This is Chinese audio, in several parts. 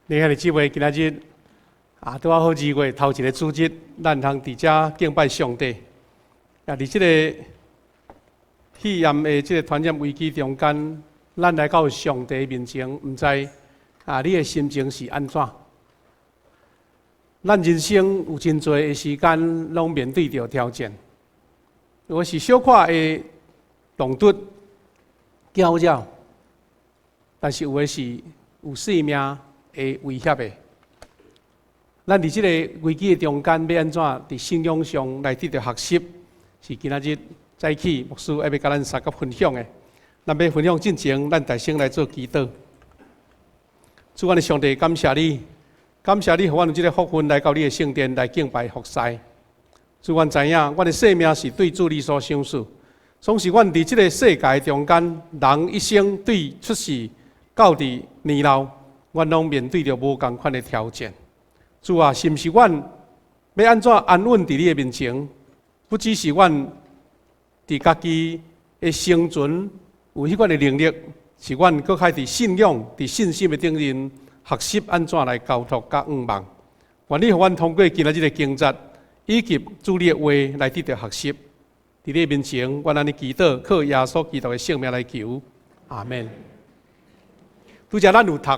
你看，姊妹，今仔日拄好2月头一个主日，咱通伫遮敬拜上帝。伫即个肺炎的即个传染危机中间，咱来到上帝面前，毋知你的心情是安怎？咱人生有真侪的时间，拢面对着挑战。有的是小可的动突、搅扰，但是有的是有性命的威胁的。咱伫即个危机的中间，要安怎伫信仰上来得到学习？是今仔日早起牧师要甲咱三个分享的。咱要分享之前，咱大声来做祈祷。主，我的上帝，感谢你，感谢你，予阮有即个福分来到你的圣殿来敬拜服侍。主，阮知影，阮的生命是对主你所赏赐，总是阮伫即个世界中间，人一生对出世到伫年老，阮拢面对着无共款的挑战。主啊，是毋是阮要安怎安稳伫你的面前？不只是阮伫家己的生存有迄款的能力，是阮搁开伫信仰、伫信心的顶面学习安怎来交托甲仰望。愿你互阮通过今仔日的经节，以及主你的话来得到学习。伫你的面前，阮安尼祈祷，靠耶稣基督的性命来求，阿门。拄则咱有读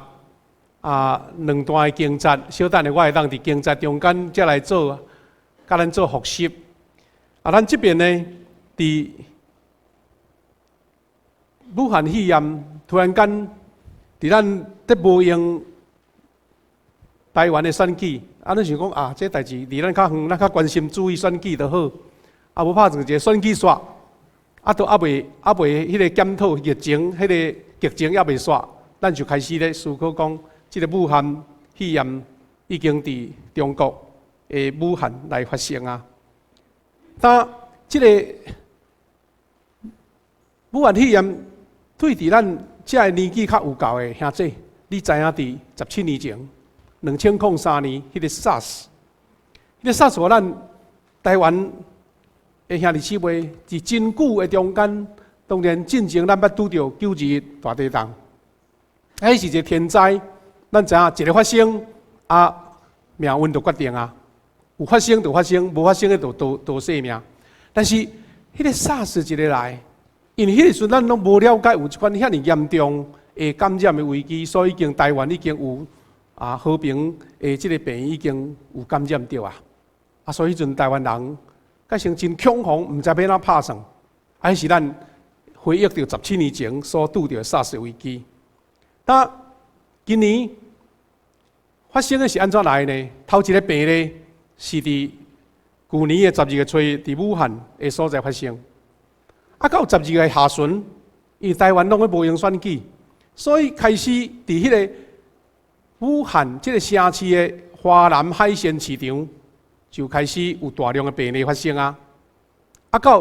两段的经节，小等下我会当伫经节中间才来做，甲咱做复习。咱这边呢，伫武汉肺炎突然间，伫咱得无用台湾的选举，咱想讲这代志离咱较远，咱较关心注意选举就好。无拍算一个选举煞，都还袂迄个检讨疫情，迄个疫情还袂煞，咱就开始咧思考讲，这个武汉肺炎已经伫中国的武汉来发生啊。但这个武汉肺炎对伫咱这个年纪较有够的兄弟，你知影伫17年前，2003年迄个 SARS， 迄个 SARS 互咱台湾的兄弟姊妹伫真久的中间，当然进前咱捌拄着921大地震，迄是一个天灾，咱知影一个发生命运就决定啊。有发生就发生，无发生的就性命。但是迄个 SARS 一个来，因为迄个时阵咱拢无了解有一款遐尼严重的感染的危机，所以台湾已经有和平的即个病已经有感染到啊。所以迄阵台湾人改成真恐慌，毋知要哪拍算。还是咱回忆到17年前所拄到的 SARS 危机。但今年发生的是安怎来呢？头一个病呢？是伫去年的12月初，伫武汉的所在发生。到12月下旬，因为台湾拢无用选举，所以开始伫迄个武汉这个城市的华南海鲜市场，就开始有大量的病例发生啊。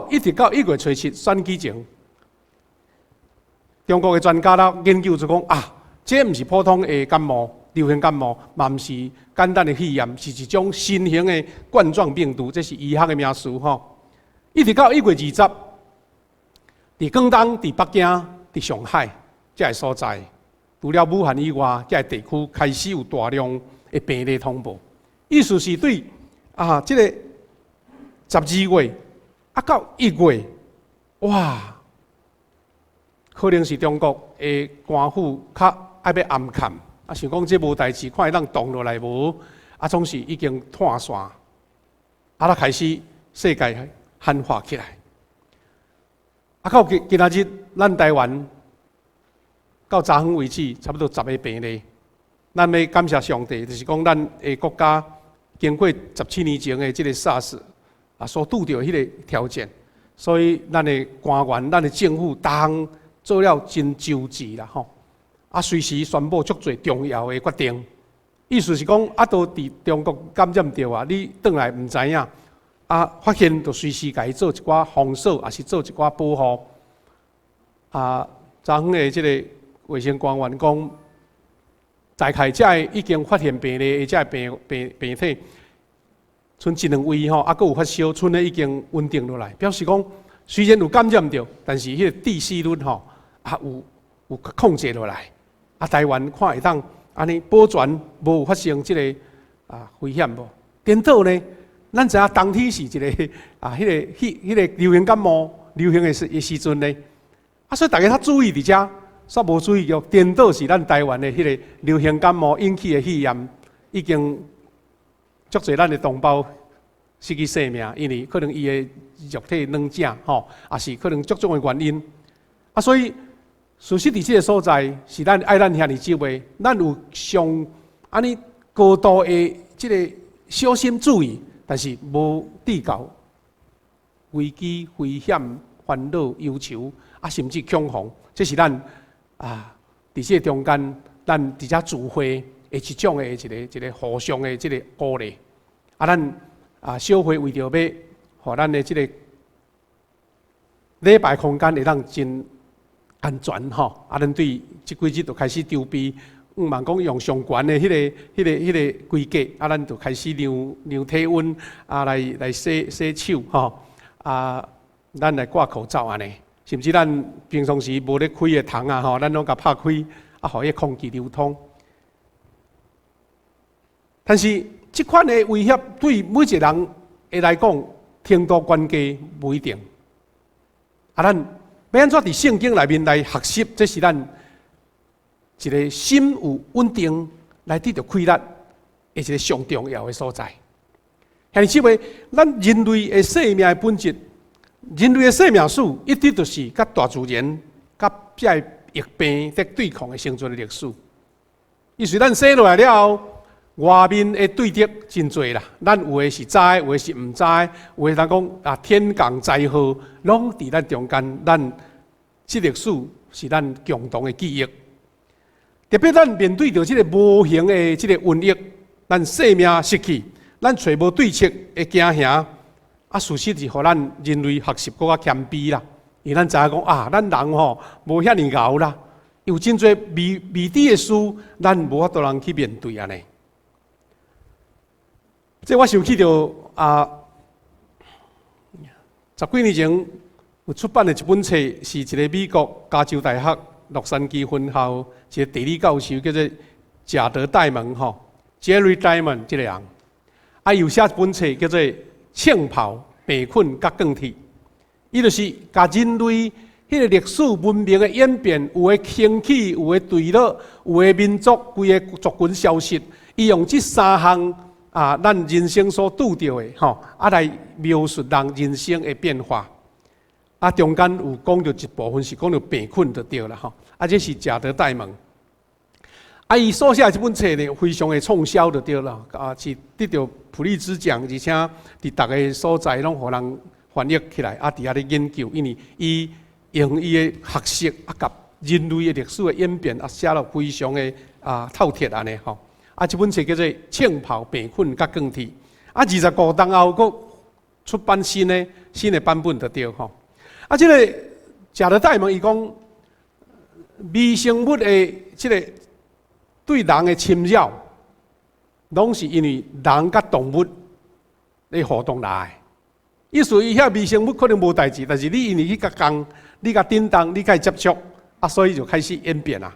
一直到1月初7选举前，中国的专家啦研究就讲这毋是普通的感冒。流行感冒嘛，毋是简单的肺炎，是一种新型的冠状病毒，这是医学的名词吼。一直到1月20，伫广东、伫北京、伫上海这个所在，除了武汉以外，这个地区开始有大量的病例通报。意思是对这个12月到1月，哇，可能是中国的官府较爱要暗看。想讲这无代志，看会当动落来无？总是已经断线，开始世界泛化起来。到今仔日，咱台湾到昨昏为止，差不多10个病例。咱要感谢上帝，就是讲咱的国家经过17年前的这个 SARS 所拄到迄个条件，所以咱的官员、咱的政府，逐项做了真周至啦吼。随时宣布足侪重要的决定，意思是讲都伫中国感染到你转来毋知影发现就随时甲伊做一寡封锁，也是做一寡保护。昨昏的即个卫生官员讲，大概这已经发现病例的这病体，剩1、2位吼，还有发烧，剩的已经稳定落来，表示讲虽然有感染到，但是迄个致死率吼有控制落来。台湾看会当安尼保全无发生即个危险无？颠倒呢？咱知影冬天是一个迄个流行感冒流行的时阵呢，所以大家较注意伫遮，煞无注意到颠倒是咱台湾的迄个流行感冒引起的肺炎，已经足侪咱的同胞失去性命，因为可能伊的肉体软正也是可能种种的原因。所以事实伫即个所在，是咱爱咱遐尼少的，咱有上安尼高度的即个小心注意，但是无至到危机、危险、烦恼、忧愁甚至恐慌，这是咱伫即个中间，咱伫遮聚会的一种的一个互相的即个鼓励。咱小会为着要，互咱的即个礼拜空间会当真安全咱对即几日就开始筹备，茫讲用上悬的迄个规格，咱就开始量体温来洗手咱来挂口罩安尼，甚至咱平常时无咧开的窗咱拢甲拍开，互迄空气流通。但是即款的威胁对每一个人的来讲，程度关系不一定。咱要安怎伫圣经内面来学习？这是咱一个心有稳定来得到快乐的一个上重要的所在。兄弟姊妹，咱人类的生命的本质，人类的生命史一直都是甲大自然、甲这疫病在对抗的生存的历史。意思咱生落来了后，外面的对敌真多啦，咱有的是知，有的是唔知，有的人讲天降灾祸，拢伫咱中间，咱这历史是咱共同的记忆。特别咱面对着这个无形的这个瘟疫，咱生命失去，咱找无对策的惊吓，事实是互咱人类学习更加谦卑啦。因为咱知影讲咱人无遐尼敖啦，有真侪未知的事，咱无法度人去面对安尼。这我想起着10几年前有出版的一本册，是一个美国加州大学洛杉矶分校一个地理教授，叫做贾德戴蒙Jerry Diamond 这个人，又写一本册叫做《枪炮、病菌、甲更替》，伊就是甲人类迄个历史文明的演变，有的兴起，有的坠落，有的民族规个族群消失，伊用这3项。咱人生所拄到的来描述人生的变化。中间有讲到一部分是讲到病菌就对了这是贾德戴蒙。伊所写这本册呢，非常的畅销就对了是得到普利兹奖，而且伫逐个所在拢互人翻译起来伫遐咧研究，因为伊用伊的学识甲人类的历史的演变写了非常的透彻安尼这本册叫做《枪炮、病菌、甲更替》25年后，佫出版新的版本就对这个贾德戴蒙伊讲，微生物的这个对人的侵扰，拢是因为人甲动物的互动来的。意思伊遐微生物可能无代志，但是你因为去甲讲，你甲叮当，你甲伊接触所以就开始演变啦。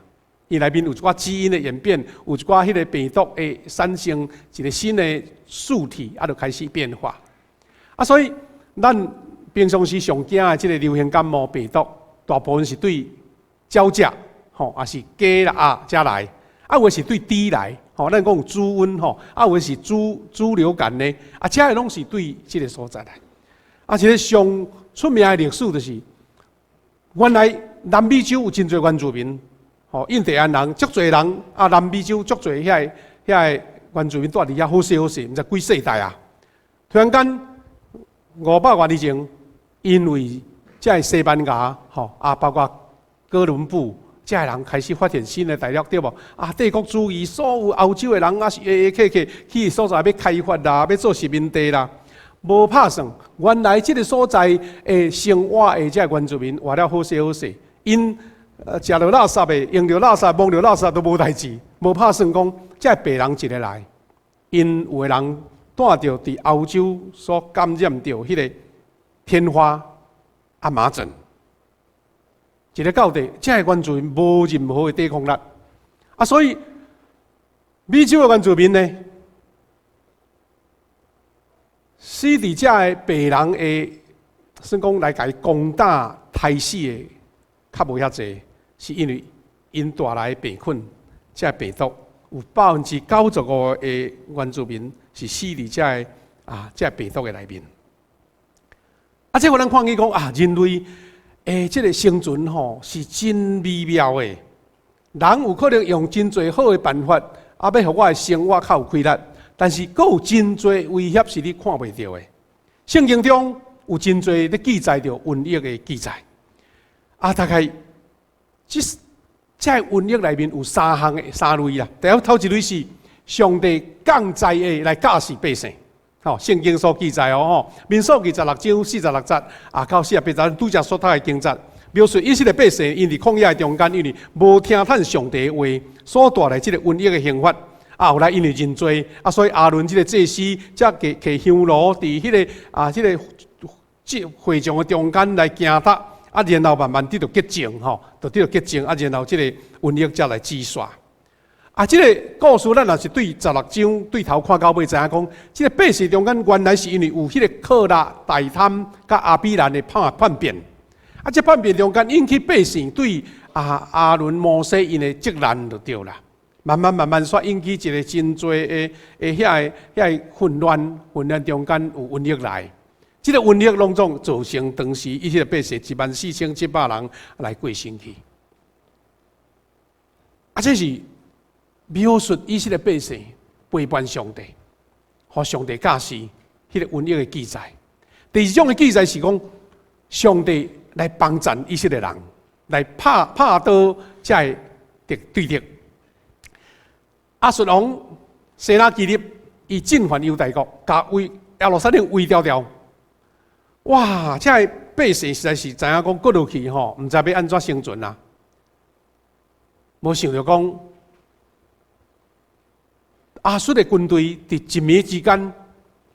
伊内面有一寡基因的演变，有一寡迄个病毒的产生一个新的素体，就开始变化。所以咱平常时上惊的这个流行感冒病毒，大部分是对鸟只也是鸡啦才来，有的是对猪来，咱讲猪瘟有的是猪流感呢，这个拢是对这个所在来。这个上出名的历史就是，原来南美洲有真侪原住民。印第安人足侪人南美洲足侪遐个原住民住伫遐好势，毋知几世代突然间500多年前，因为这西班牙包括哥伦布这人开始发现新的大陆，对无帝国主义，所有欧洲的人是去所在要开发啦，要做殖民地啦，无拍算，原来这个所在的生活的这原住民活了好势，因。食着垃圾的，用着垃圾，摸着垃圾都无代志，无拍算讲，这白人一个来，因有的人带着伫欧洲所感染着迄个天花麻疹，一个到底，这个原住民无任何的抵抗力所以美洲的原住民呢，死伫遮的白人的，算讲来甲伊攻打杀死的，较无遐济，是因为因带来病菌，遮病毒有95%的原住民是死伫遮的遮病毒的内面。这互咱看见讲人类这个生存是真美妙的。人有可能用真侪好的办法，要互我的生活较有规律，但是阁有真侪威胁是你看袂到的。圣经中有真侪咧记载着瘟疫的记载。大概这瘟疫内面有三类啦。第一头一类是上帝降灾的来教示百姓。圣经所记载民数记16章46节到48节，拄则所读的经节。描述以色列百姓因伫旷野中间，因为无听趁上帝的话，所带来这个瘟疫的刑罚。后来因为认罪，所以亚伦这个祭司才摕香炉伫迄个会场的中间来行踏，然后慢慢得到洁净就得到洁净然后这个瘟疫才来止煞。这个故事咱若是对16章对头看到尾，知影讲，这个百姓中间原来是因为有迄个科拉、大贪甲亚比兰的叛变。这叛变中间引起百姓对亚伦、摩西因的责难就对啦。慢慢煞引起一个真多的遐混乱中间有瘟疫来。这个瘟疫拢总造成当时以色列百姓14700人来过身去。这是描述以色列百姓背叛上帝，和上帝教示迄个瘟疫的记载。第二种的记载是讲上帝来帮助以色列人，来拍倒才会对敌。亚述王西拿基立伊进犯犹大国，甲耶路撒冷围条条。哇！这百姓实在是知影讲过落去毋知要安怎生存啊！无想到讲亚述的军队伫一暝之间，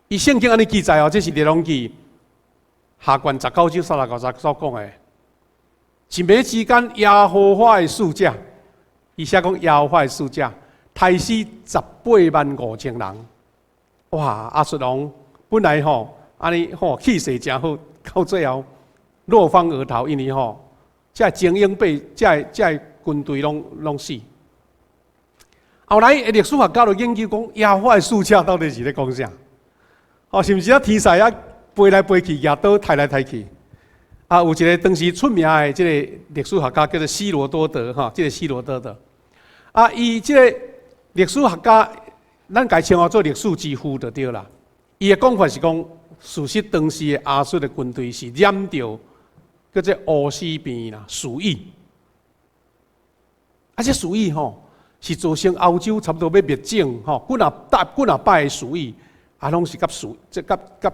伊圣经安尼记载这是列王记下卷19章39节所讲的。一暝之间，耶和华的使者，伊写讲耶和华的使者，杀死185000人。哇！亚述王本来安尼气势真好，到最后落荒而逃，因为这精英被这军队拢死。后来历史学家就研究讲，耶和华的使者到底是咧讲啥？是毋是天使飞来飞去，夜倒抬来抬去？有一个当时出名的这个历史学家叫做希罗多德这个希罗多德伊这个历史学家，咱该称呼做历史之父就对啦。伊的讲法是讲，事实当时的亚述的军队是染着叫做乌死病啦、鼠疫。这鼠疫是造成欧洲差不多要灭种几啊百的鼠疫，拢是甲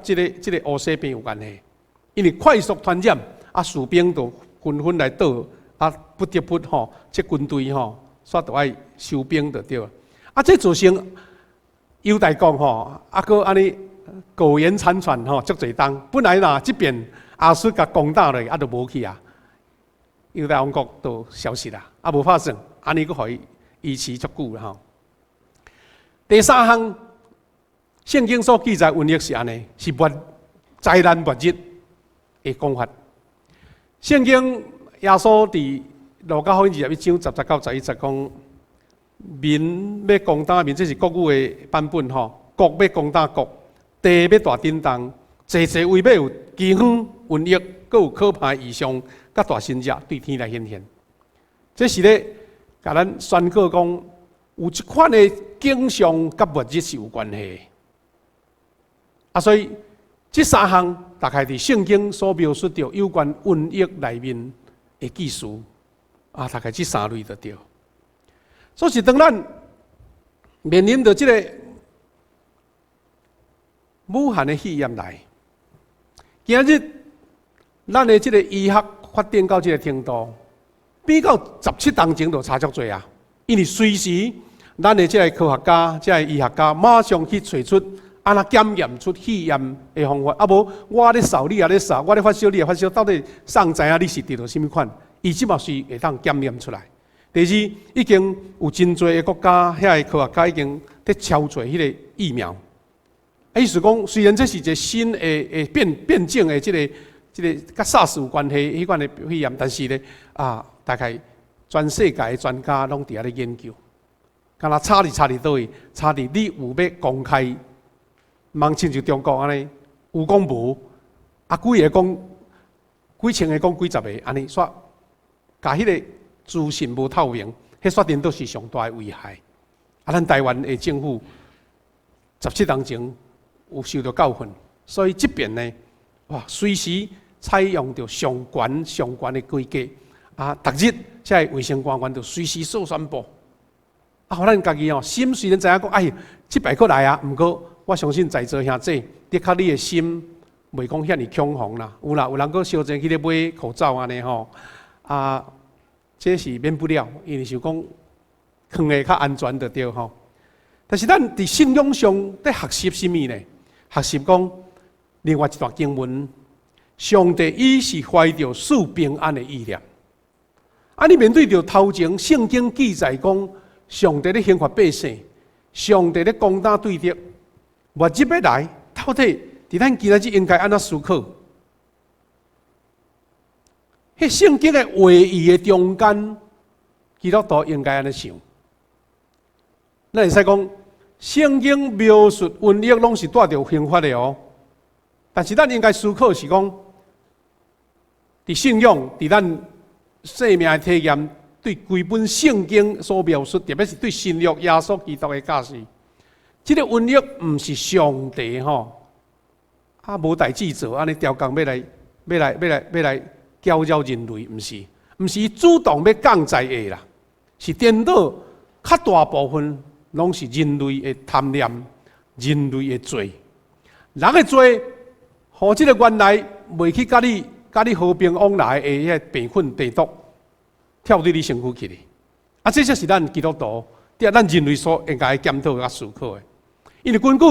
这个乌死病有关系。因为快速传染，士兵就纷纷来倒，不得不这军队煞就爱收兵就对了。这造成犹大国搁安尼苟延残喘足侪冬。本来这边亚述甲攻打落，就无去啊，犹大王国就消失啦，无发生，安尼搁互伊维持足久啦。第三项，圣经所记载瘟疫是安尼，是灾难末日的讲法。圣经耶稣伫路加福音21章10到11节讲，民要攻打民，这是国语的版本国要攻打国，地要大震动，济位要有饥荒、瘟疫，阁有可怕的异象，甲大神者对天来显现。这是咧甲咱宣告讲，有一款的景象甲末日是有关系的。所以这三项大概伫圣经所描述到有关瘟疫内面的记述大概这三类就对。所以当咱面临着这个武汉的肺炎来，今日咱的这个医学发展到这个程度，比到17年前就差足多啊！因为随时咱的这个科学家、这个医学家马上去找出安那检验出肺炎的方法，无我咧扫你也咧扫，我咧发烧你也发烧，到底谁知影你是得到什么款？伊即嘛是会当检验出来。第二，已经有真侪个国家遐个科学家已经在操作迄个疫苗。意思讲，虽然这是一个新的变种的这个甲 SARS 有关系迄款的肺炎，但是咧大概全世界的专家拢伫遐咧研究。敢若差伫倒位？差伫你有要公开，忙亲像中国安尼有讲无，几个讲几千个讲几十个安尼煞，甲迄个资讯无透明，迄决定都是上大的危害。咱台湾的政府17年前有受到教训，所以这边呢，随时采用着上悬的规格逐日这卫生官员就随时做宣布。互咱家己心虽然知影讲，这摆过来啊，毋过我相信在座兄弟，的确你的心袂讲遐尼恐慌啦。有人搁烧钱去咧买口罩安尼吼，这是免不了，因为想讲放的较安全就对吼。但是咱伫信仰上在学习什么呢？学习讲另外一段经文，上帝伊是怀着赐平安的意念。你面对着头前圣经记载讲。上帝咧刑罚百姓，上帝咧攻打对敌，末日要来，到底伫咱今仔日应该安怎思考？迄圣经的话语的中间，基督徒应该安尼想。咱会使讲，圣经描述瘟疫拢是带着刑罚的哦，但是咱应该思考是讲，伫信仰，伫咱生命的体验。对规本圣经所描述，特别是对新约耶稣基督的教示，这个瘟疫毋是上帝无代志做，安尼调工要来搅扰人类，毋是主动要降灾的啦，是颠倒较大部分拢是人类的贪念、人类的罪，人的罪，互这个原来袂去甲你和平往来的迄病菌病毒。跳对你身躯去哩，这才是咱基督徒，咱人类所应该检讨甲思考的。因为根据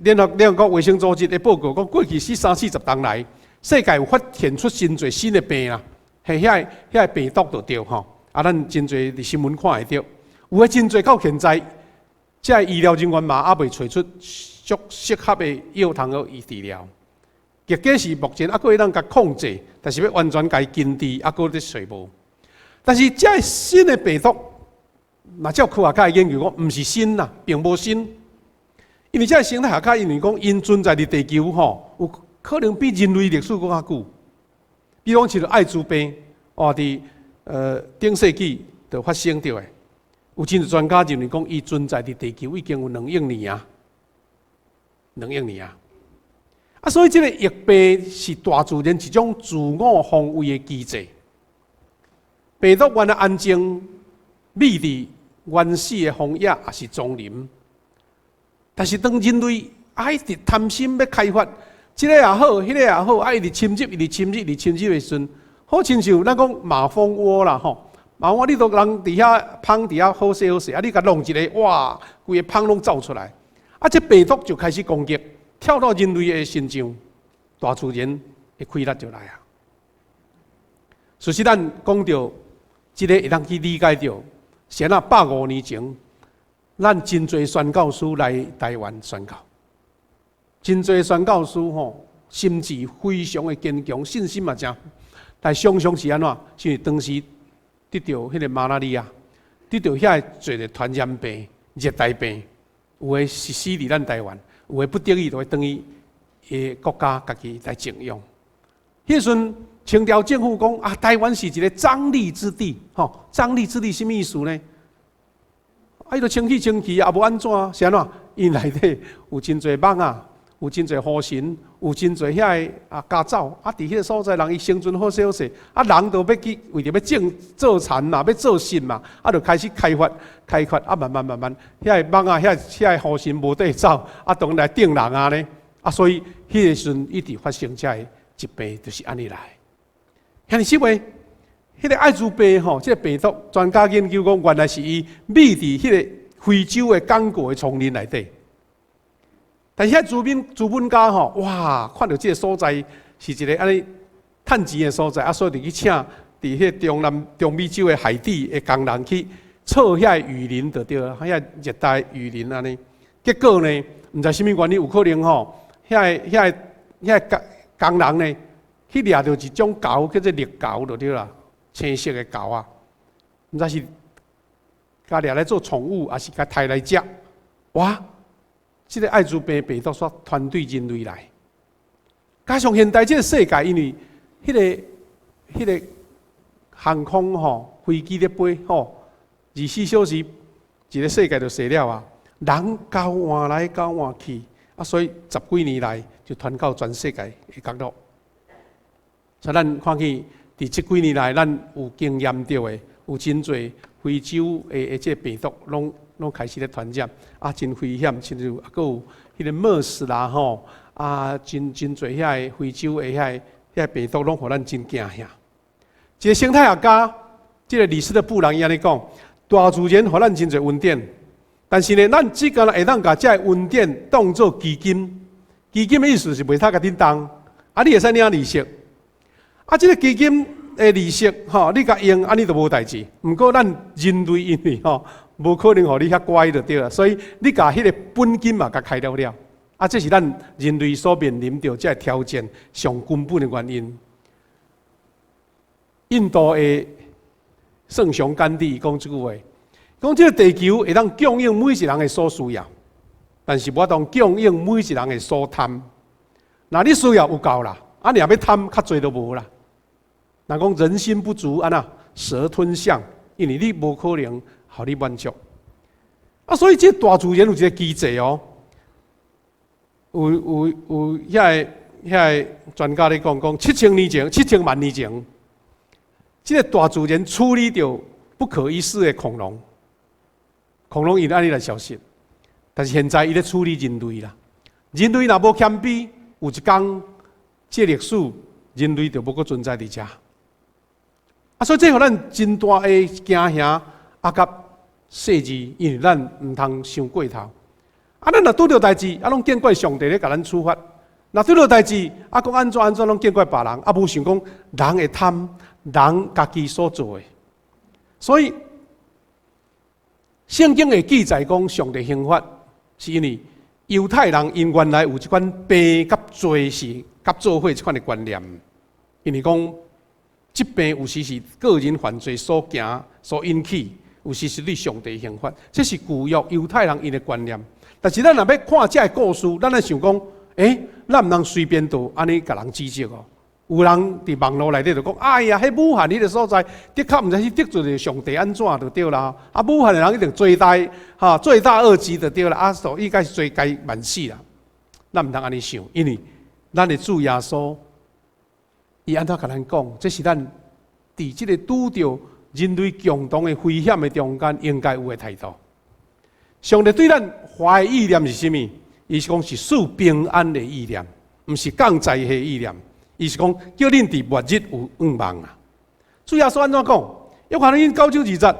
联合国卫生组织的报告，讲过去30-40年来，世界有发现出真侪新的病啦，系遐病毒就对吼。咱真侪伫新闻看会到，有诶真侪到现在，这医疗人员嘛还未找出足适合的药通予伊治疗。结果是目前还佫会当甲控制，但是要完全甲伊根治，还佫咧找无。但是这新的病毒，照科学家的研究讲，毋是新啦，并无新。因为这生态学家因为讲，因存在伫地球有可能比人类历史佫较久。比如像艾滋病，伫顶世纪就发生着的。有真侪专家认为讲，伊存在伫地球已经有2亿年啊，2亿年啊。所以这个疫病是大自然一种自我防卫的机制。病毒原来安静秘伫原始的荒野也是丛林，但是当人类一直贪心要开发，这个也好，迄个也好，一直侵入的时阵，好亲像咱讲马蜂窝啦吼，马蜂窝你都人伫遐蜂伫遐好势，你甲弄一个，哇，规个蜂拢走出来，这病毒就开始攻击。跳到人类的身上，大自然的开力就来啊！所以咱讲到这个，会当去理解到，先150年前，咱真侪宣教师来台湾宣教，真侪宣教师心智非常的坚强，信心嘛真。但常常是安怎？是因为当时得到迄个马拉利亚，得到遐侪个传染病、热带病，有诶是死伫咱台湾。有诶不得已，就会等于国家家己来征用。迄阵清朝政府讲台湾是一个瘴疠之地，瘴疠之地什么意思呢？伊就清气也无安怎，是安怎？因内底有真侪蚊啊，有真侪河神，有真侪遐个家藻，伫迄个所在人伊生存好势，人就要去为着要做田嘛，要做信嘛，就开始开发，慢慢，遐个蚊啊，遐个河神无地走，当来叮人啊呢，所以迄个时阵一直发生这个疾病，就是安尼来。遐尼是话，迄个艾滋病这个病毒，专家研究讲，原来是伊秘伫迄个非洲的刚果的丛林内底。但是遐资本家哇，看到这个所在是一个安尼趁钱的所在，所以就去请伫迄中美洲的海底的工人去测遐雨林就对了，遐热带雨林安尼。结果呢，毋知啥物原因，有可能吼，遐工人呢去掠到一种猴，叫做猎猴就对啦，青色的猴啊，毋知是甲掠来做宠物，还是甲杀来食。哇！这个艾滋病病毒煞传对人类来，加上现代这个世界，因为迄个航空飞机咧飞24小时，一个世界就死了啊！人交换来交换去，所以10几年来就传到全世界的角落。所以咱看去，伫这几年来，咱有经验到的，有真侪非洲的这病毒拢开始咧传染，真危险，甚至还有迄个 MERS 啦真侪遐非洲的遐病毒，拢互咱真惊吓。一个生态学家，这个李斯特布朗伊安尼讲，大自然互咱真侪恩典，但是呢，咱只敢会当甲这恩典当作基金。基金的意思是袂他甲叮当，你会使领利息。这个基金的利息，你甲用，你就无代志。不过咱人类因为无可能互你遐乖就对了，所以你甲迄个本金嘛，甲开了了。这是咱人类所面临到这挑战上根本的原因。印度的圣雄甘地讲这句话，讲这个地球会当供应每一人的所需要，但是无当供应每一人的所贪。那你需要有够啦，你若要贪较侪都无啦。人讲人心不足，蛇吞象，因为你无可能互你满足。所以这大自然有一个机制哦，有遐个专家咧讲7000万年前。这个大自然处理掉不可一世的恐龙因安尼来消失，但是现在伊咧处理人类啦。人类若无谦卑，有一天，这历史人类就无搁存在伫遮。所以这互咱真大的惊吓，甲世事，因为咱毋通想过头。咱若拄着代志，拢见怪上帝咧甲咱处罚；若拄着代志，讲安怎，拢见怪别人，无想讲人会贪。人家己所做的，所以圣经的记载讲上帝刑罚，是因为犹太人因原来有一款病甲罪是甲做伙一款的观念，因为讲疾病有时是个人犯罪所行所引起，有时是对上帝刑罚，这是旧约犹太人因的观念。但是咱若要看这个故事，咱来想讲，咱毋通随便就安尼甲人指责哦。有人伫网络内底就讲，哎呀，迄武汉迄个所在，的确毋知是得罪着上帝安怎就对啦。武汉的人一定罪大恶极就对啦。所以应该是罪该万死啦。咱毋通安尼想，因为咱的主耶稣，伊安怎甲咱讲，这是咱伫即个拄着人类共同的危险的中间应该有的态度。上帝对咱怀的意念是啥物？伊是讲是赐平安的意念，毋是降灾的意念。伊是讲叫恁伫末日有盼望啊！主耶稣安怎讲？约翰福音9章20节，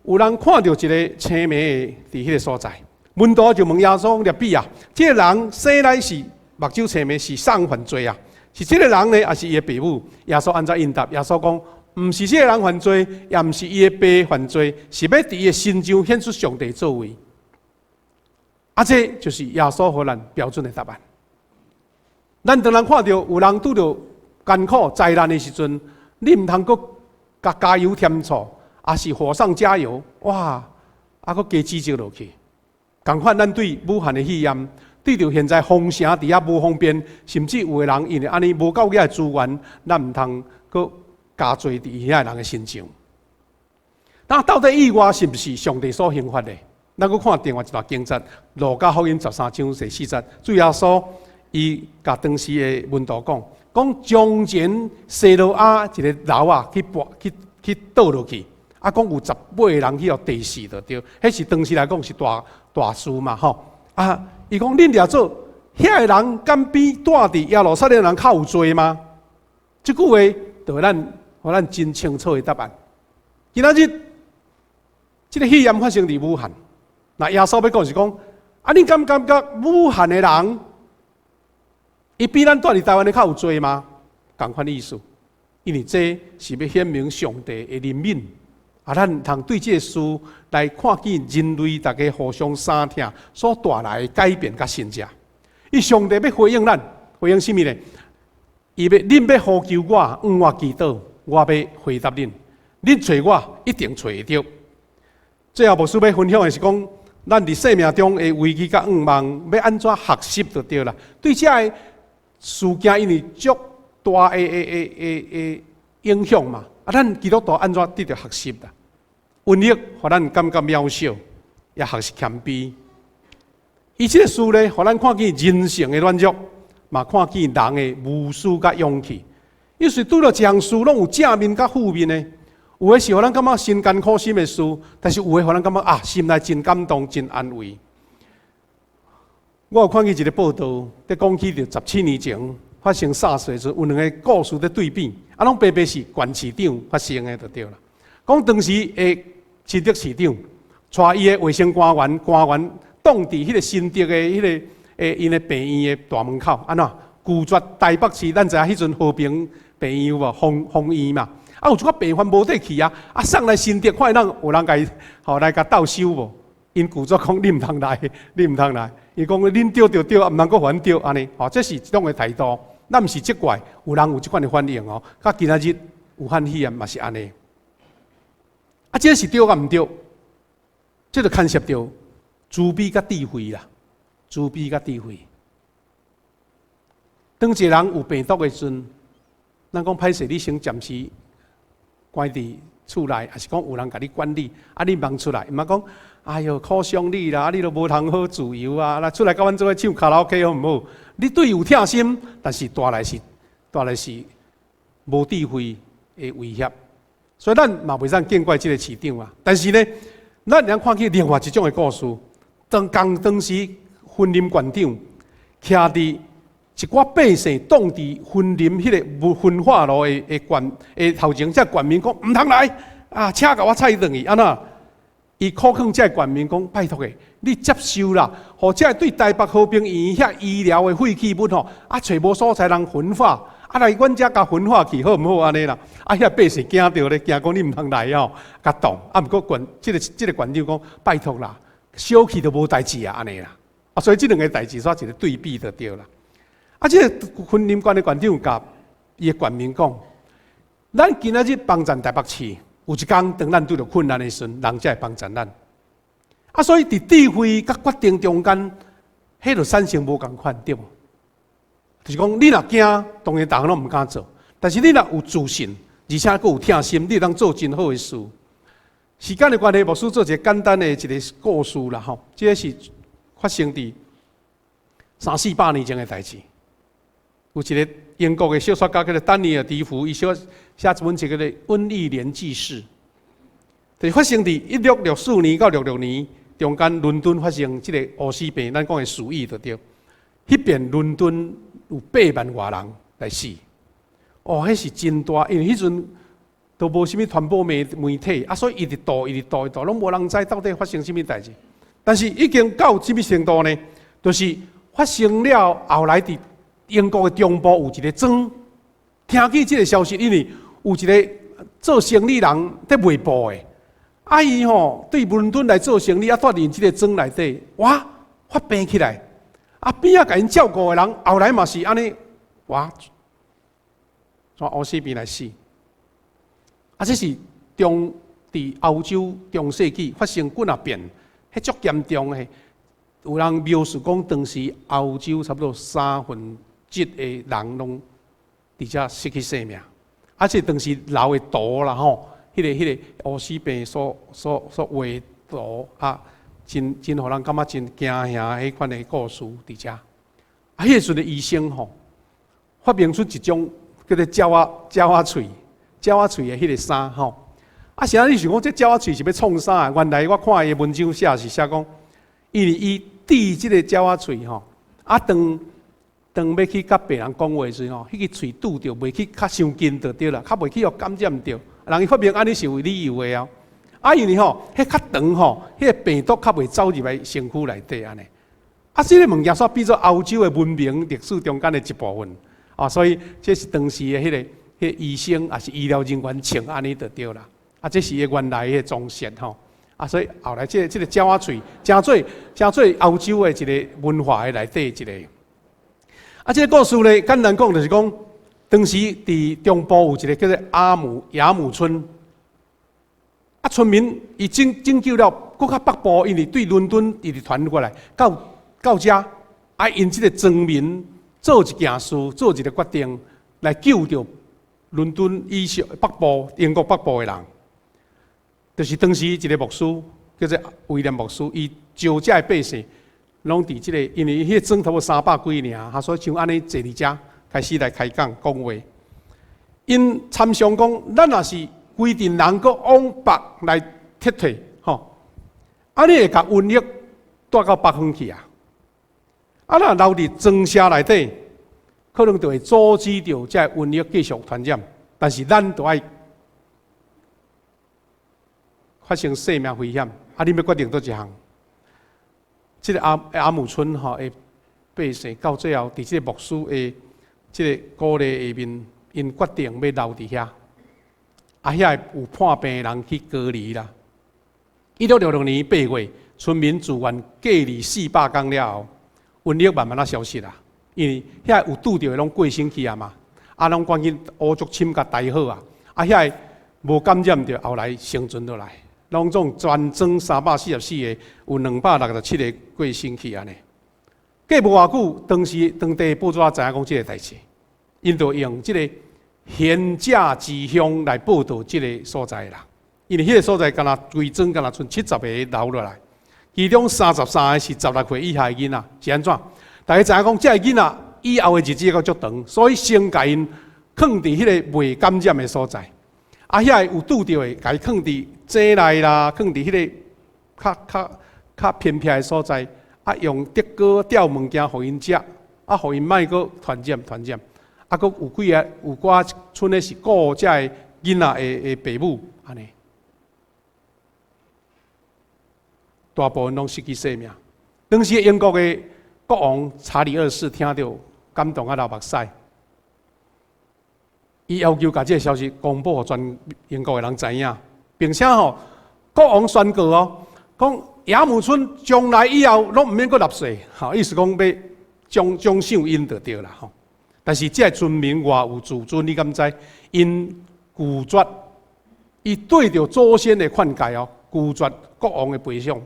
有人看到一个青梅伫迄个所在，门徒就问耶稣入比啊，这个人生来是目睭青梅，是送犯罪啊？是这个人呢，还是伊的父母？耶稣安怎应答？耶稣讲，毋是这个人犯罪，也毋是伊的爸犯罪，是要伫伊的身上显出上帝作为。这就是耶稣互咱标准的答案。咱当然看到有人拄着艰苦灾难的时阵，你毋通阁加油添醋，也是火上加油，哇，阁加指责落去。共款，咱对武汉的肺炎，对着现在封城伫遐无方便，甚至有的人因为安尼无够嘅资源，咱毋通阁加罪伫遐人的身上。那到底意外是不是上帝所刑罚的？咱阁看另外一段经节，路加福音13章第4节，主耶稣。伊甲当时的门徒讲从前西罗亚一个楼去倒落去，讲有18个人去互地死就对，迄是当时来讲是大事嘛吼。伊讲恁掠做遐个人敢比住伫耶路撒冷人较有罪吗？这句话就互咱真清楚的答案。今仔日这个肺炎发生伫武汉，那耶稣要讲是讲，恁敢感觉武汉的人？伊比咱住伫台湾的较有罪吗？同款意思。因为这是要显明上帝的怜悯。咱通对这个事来看见人类大家互相相听所带来的改变甲成长。伊上帝要回应咱，回应什么呢？伊要恁要呼求我，向我祈祷，我要回答恁。恁找我，一定找会到。最后牧师要分享的是讲，咱伫生命中的危机甲愿望，要安怎学习就对啦。对这个事件，因为足大的影响嘛，咱基督徒安怎得到学习啦？瘟疫，互咱感觉渺小，也学习谦卑。伊这个事呢，互咱看见人性的软弱，嘛看见人的无私甲勇气。有时拄到一项事，拢有正面甲负面的。有的是互咱感觉心艰苦心的事，但是有的互咱感觉心内真感动、真安慰。我有看见一个报道，在讲起着17年前发生SARS的时候，有两个故事在对比，拢白白是县市长发生的就对了。讲当时的新竹市长带伊的卫生官员挡伫迄个新竹的迄个因的病院的大门口，安怎拒绝台北市？咱知影迄阵和平病院无封院嘛？有一寡病患无得去啊！送来新竹，看人有人甲伊来甲斗收无？因拒绝讲你毋通来，你毋通来。伊讲恁丢就丢，毋通阁还丢安尼。这是一种的态度。咱毋是责怪，有人有即款的反应哦。甲今仔日有汉语言嘛是安尼。这是对甲毋对？这就牵涉到慈悲甲智慧啦，慈悲甲智慧。当一个人有病毒的时阵，咱讲歹势，你先暂时关伫厝内，还是讲有人甲你管理，你忙出来，毋通讲，哎哟，苦伤你啦，你都无通好自由啊！来出来甲阮做唱卡拉 OK 好毋好？你对有疼心，但是带来是无智慧的威胁。所以咱嘛袂使见怪即个市长啊。但是呢，咱能看见另外一种的故事。当时婚林县长徛伫一寡百姓挡伫婚林迄个分化路的头前，这县民讲毋通来啊，车甲我踩转去，安那？伊苦劝这县民讲，拜托诶，你接受啦，或者对台北和平医院遐医疗的废弃物吼，找无所在人分化。来，阮遮甲分化去好毋好安尼啦？遐百姓惊到咧，惊讲你毋通来哦，甲挡。毋过这个县长讲，拜托啦，小气都无代志啊，安尼啦。所以这两个代志煞一个对比就对啦。这个婚林县的县长甲伊的县民讲，咱今仔日帮助台北市，有一天当咱拄着困难的时阵，人才会帮助咱。所以伫智慧甲决定中间，迄就产生无共款，对无？就是讲，你若惊，当然大家拢毋敢做；但是你若有自信，而且佫有疼心，你当做真好的事。时间的关系，牧师做一个简单的一个故事啦，吼，这个是发生伫300-400年前的代志。有一个英国的小说家叫做丹尼尔·迪福，伊写一本这个《瘟疫连记事》，就是发生伫1664年到66年中间，伦敦发生这个黑死病，咱讲的鼠疫就对。迄边伦敦有8万外人来死，迄是真大，因为迄阵都无啥物传播媒体，所以一直倒，拢无人知到底发生啥物代志。但是已经到什么程度呢？就是发生了后来伫英国的中部有一个庄，听见这个消息，因为有一个做生意人在卖布的，伊对伦敦来做生意，住伫这个庄内底，哇，发病起来。边甲因照顾的人，后来嘛是安尼，哇，从黑死病来死。这是伫欧洲中世纪发生几啊变，迄足严重的。有人描述讲，当时欧洲差不多1/3的人拢伫遮失去性命，且当时流的毒啦吼，迄个黑死病所画毒真互人感觉真惊吓，迄款的故事伫遮。迄个时阵医生发明出一种叫做鸟仔喙的迄个衫吼。现在你想讲这鸟仔喙是要创啥？原来我看伊文章写是写讲，因为伊滴即个鸟仔喙当要去甲别人讲话时迄个喙拄着袂去较伤近就对啦，较袂去互感染着。人伊发明安尼是为理由的因为迄较长迄个病毒较袂走入来身躯内底安尼。这个物件煞变做欧洲的文明历史中间的一部分所以这是当时的迄个迄医生也是医疗人员穿安尼就对啦。啊，这是伊原来迄装饰吼。啊，所以后来这个鸟仔喙，真做欧洲的一个文化的内底一个。啊，这个故事咧，简单讲就是讲，当时伫中部有一个叫做雅姆村。啊，村民伊拯救了搁较北部，因为对伦敦伊就传过来到遮，啊，因即个庄民做一件事，做一个决定，来救着伦敦以上北部英国北部的人。就是当时一个牧师叫做威廉牧师，伊招遮的百姓，拢伫即个，因为迄个庄头300几尔，他所以像安尼坐伫遮开始来开讲话。因参详讲，咱若是规定人搁往北来撤退，吼，啊，你会甲瘟疫带到北方去啊？啊，若留伫庄社内底，可能就会阻止着这瘟疫继续传染。但是咱就爱发生生命危险，啊！你要决定做一项？这个阿姆村吼的百姓到最后，伫这个牧师的这个鼓励下面，因决定要留伫遐。啊，遐有患病的人去隔离啦。1666年8月，村民自愿隔离400天了后，瘟疫慢慢消失啦。因为遐有拄着的拢过身去啊嘛，啊，拢赶紧乌竹签甲戴好啊。啊，遐无感染着，后来生存落来。拢总全庄344个，有267个过身去安尼。过无偌久，当地报纸知影讲即个代志，因就用即个贤者之乡来报道即个所在啦。因为迄个所在敢若规庄敢若剩70个留落来，其中33个是16岁以下的囡仔，是安怎？大家知影讲，即个囡仔以后的日子还阁足长，所以先甲因放伫迄个未感染的所在。啊，遐有拄着的，甲伊放伫井内啦，放伫迄个较偏僻的所在，啊，用竹篙吊物件互因食，啊，互因莫阁传染。啊，阁有寡村的是顾遮的囡仔的爸母安尼，大部分拢失去性命。当时英国的国王查理2世听到，感动啊流目屎。伊要求把这个消息公布给全英国的人知影，并且国王宣告讲雅姆村将来以后拢唔免阁纳税，意思讲要奖赏因就对啦但是这村民偌有自尊，你敢知？因拒绝，伊对着祖先的劝诫拒绝国王的赔偿，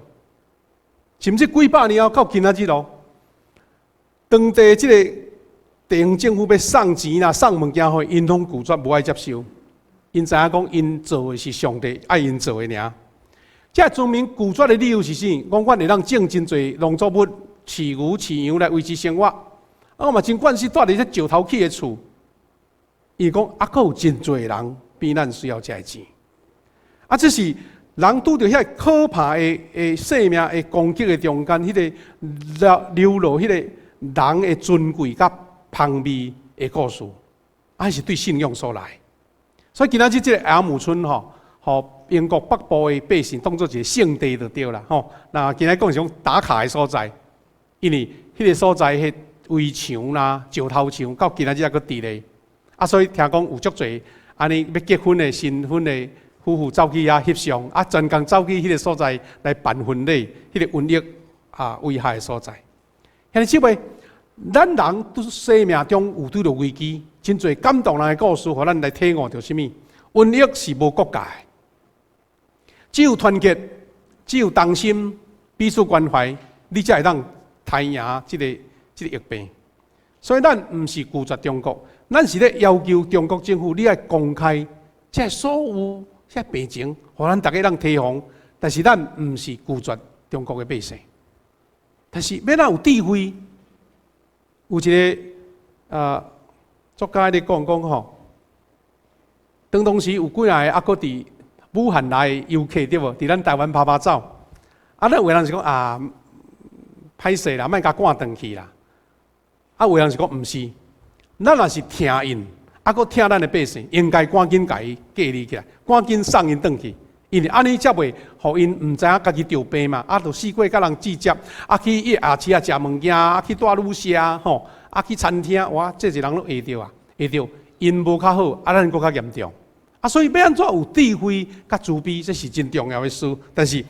甚至几百年后到今仔日当地这个。地方政府要送钱啦、送物件互因，拢拒绝无爱接受。因知影讲，因做的是上帝爱因做的尔。这村民拒绝的理由是啥？讲阮会当种真侪农作物、饲牛、饲羊来维持生活。啊，我嘛真惯势住伫这石头起的厝。伊讲，还有真侪人比咱需要这钱。啊，这是人拄着遐可怕的生命的攻击的中间，迄个流露迄个人的尊贵甲。旁边的故事，还是对信仰所来。所以今仔日这个雅姆村英国北部的百姓当作一个圣地就对啦那今仔讲是讲打卡的所在，因为迄个所在迄围墙啦、石头墙，到今仔日还阁伫咧。啊，所以听讲有足侪安尼要结婚的新婚的夫妇走去遐翕相，啊，专工走去迄个所在来办婚礼，迄个瘟疫危害的所在。兄弟姊妹。咱人都生命中有拄着危机，真侪感动人的故事，互咱来体悟着什么？瘟疫是无国界，只有团结，只有同心，彼此关怀，你才会当刣赢这个疫病。所以咱毋是拒绝中国，咱是咧要求中国政府，你要公开这所有这病情，互咱大家当提防。但是咱毋是拒绝中国的百姓，但是要咱有智慧。有一个作家咧讲当时有几个还阁伫武汉来的游客对无？伫咱台湾拍照，咱有个人是讲歹势啦，莫甲赶转去啦。有个人是讲毋是，咱若是听因，阁听咱的百姓，应该赶紧甲伊隔离起来，赶紧送因转去。因为安尼才袂，互因毋知影家己着病嘛，就四过甲人直接，去夜市食物件，去带旅社，去餐厅，哇，这些人都会着啊，会着，因无较好，咱搁较严重。所以要安怎有智慧、甲慈悲，这是真重要的事。但是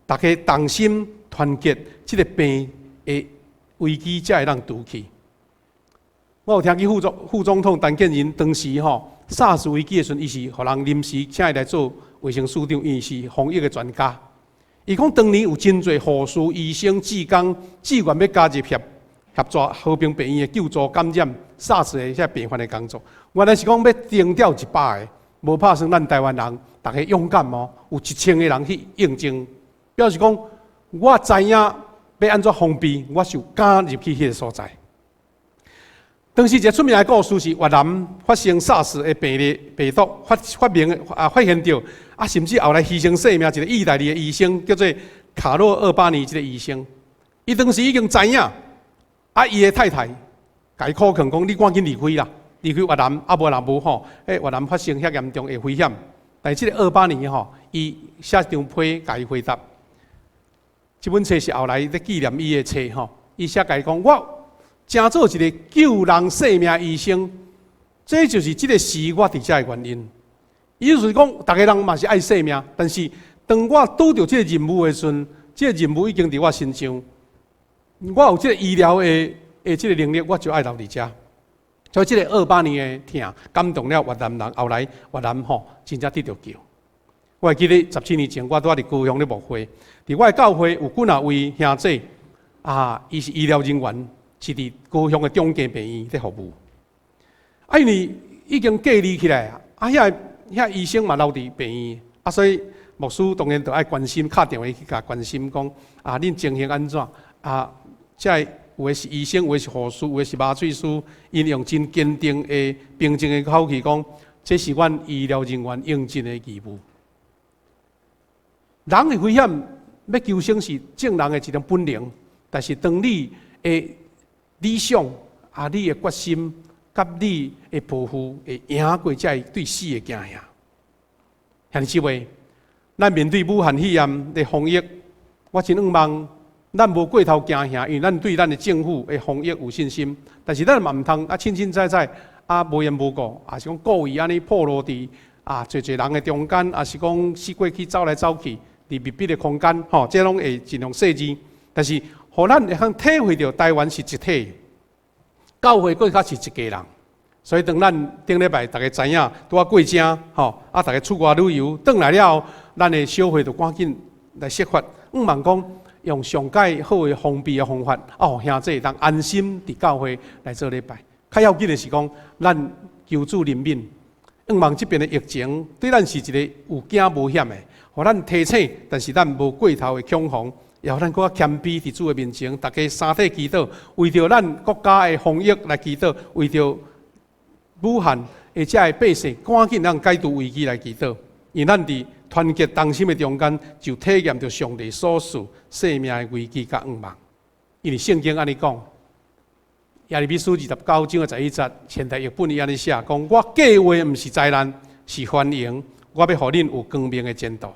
大家同心团结，这个病的危机才会让除去。我有听去副总统陈建仁当时SARS 危机的时阵，伊是互人临时请伊来做卫生署长，伊是防疫的专家。伊讲当年有真侪护士、医生、志工、志愿要加入协助和平病院的救助感染 SARS 的遐病患的工作。原来是讲要征调100个，无拍算咱台湾人大家勇敢哦，有1000个人去应征，表示讲我知影要安怎封闭，我就敢入去迄个所在。当时一个出名的故事是越南发生 SARS 的病毒发现到甚至后来牺牲性命一个意大利的医生叫做卡洛厄巴尼，这个医生，伊当时已经知影，伊的太太甲伊苦劝讲，你赶紧离开啦，离开越南，无若无越南发生遐严重的危险。但是这个厄巴尼伊写一张批甲伊回答，这本册是后来咧纪念伊的册伊写甲伊讲我。真做一个救人性命医生，这就是这个事我伫遮的原因。意思是讲，大家人嘛是爱性命，但是当我拄到这个任务的时阵，这个任务已经伫我身上，我有这个医疗的这个能力，我就爱留伫遮。所以这个28年的疼感动了越南人，后来越南真正得到救。我会记得17年前，我拄伫高雄咧牧会，伫我的教会有几啊位兄弟伊是医疗人员。是伫高雄的中间病院在服务，因为已经隔离起来遐医生嘛留伫病院，所以牧师当然就爱关心，打电话去甲关心讲恁情形安怎即有的是医生，有的是护士，有的是麻醉师，因用真坚定的平静的口气讲，这是阮医疗人员应尽的义务。人的危险要求生是正人的一种本能，但是当你的理想你的决心，甲你的抱负会赢过这对死的惊吓。兄弟姊妹，咱面对武汉肺炎的防疫，我真希望咱无过头惊吓，因为咱对咱的政府的防疫有信心。但是咱嘛唔通清清彩彩无缘无故，是讲故意安尼暴露伫侪人的中间，是讲四过去走来走去，伫密闭的空间，这拢会尽量设置。但是互咱会通体会到台湾是一体，教会更较是一家人。所以当咱顶礼拜大家知影拄过正大家出外旅游，转来了后，咱的小会就赶紧来设法，望讲用上界好的封闭的方法，兄弟当安心伫教会来做礼拜。较要紧的是讲，咱求主怜悯，望这边的疫情对咱是一个有惊无险的，互咱提醒，但是咱无过头的恐慌。也互咱更较谦卑伫主的面前，大家三体祈祷，为着咱国家的防疫来祈祷，为着武汉遮的百姓赶紧让解除危机来祈祷。因咱伫团结同心的中间，就体验着上帝所赐生命的危机甲盼望。因为圣经安尼讲，耶利米书29章11节，现代译本伊安尼写，讲我计划毋是灾难，是欢迎，我要互恁有光明的前途。